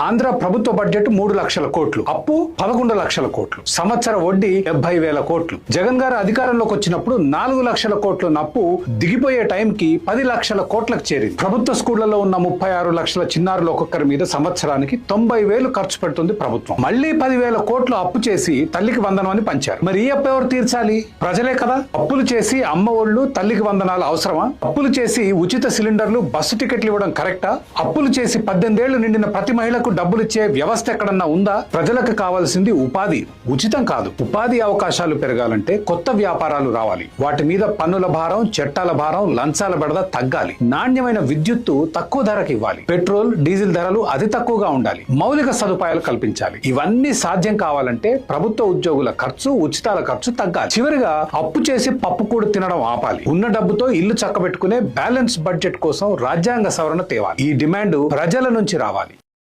ఆంధ్ర ప్రభుత్వ బడ్జెట్ 3 లక్షల కోట్లు, అప్పు 11 లక్షల కోట్లు, సంవత్సర వడ్డీ 70,000 కోట్లు. జగన్ గారు అధికారంలోకి వచ్చినప్పుడు 4 లక్షల కోట్ల అప్పు దిగిపోయే టైంకి 10 లక్షల కోట్లకు చేరింది. ప్రభుత్వ స్కూళ్లలో ఉన్న 36 లక్షల చిన్నారులు ఒక్కొక్కరి మీద సంవత్సరానికి 90,000 ఖర్చు పెడుతుంది ప్రభుత్వం. మళ్లీ 10,000 కోట్లు అప్పు చేసి తల్లికి వందనం అని పంచారు. మరి ఈ అప్పు ఎవరు తీర్చాలి? ప్రజలే కదా. అప్పులు చేసి అమ్మ ఒళ్ళు తల్లికి వందనాలు అవసరమా? అప్పులు చేసి ఉచిత సిలిండర్లు, బస్సు టికెట్లు ఇవ్వడం కరెక్టా? అప్పులు చేసి 18 ఏళ్లు నిండిన ప్రతి మహిళకు డబ్బులు ఇచ్చే వ్యవస్థ ఎక్కడన్నా ఉందా? ప్రజలకు కావాల్సింది ఉపాధి, ఉచితం కాదు. ఉపాధి అవకాశాలు పెరగాలంటే కొత్త వ్యాపారాలు రావాలి. వాటి మీద పన్నుల భారం, చట్టాల భారం, లంచాల బెడద తగ్గాలి. నాణ్యమైన విద్యుత్తు తక్కువ ధరకు ఇవ్వాలి. పెట్రోల్, డీజిల్ ధరలు అతి తక్కువగా ఉండాలి. మౌలిక సదుపాయాలు కల్పించాలి. ఇవన్నీ సాధ్యం కావాలంటే ప్రభుత్వ ఉద్యోగుల ఖర్చు, ఉచితాల ఖర్చు తగ్గాలి. చివరిగా అప్పు చేసి పప్పు కూడా తినడం ఆపాలి. ఉన్న డబ్బుతో ఇల్లు చక్కబెట్టుకునే బ్యాలెన్స్ బడ్జెట్ కోసం రాజ్యాంగ సవరణ తేవాలి. ఈ డిమాండ్ ప్రజల నుంచి రావాలి.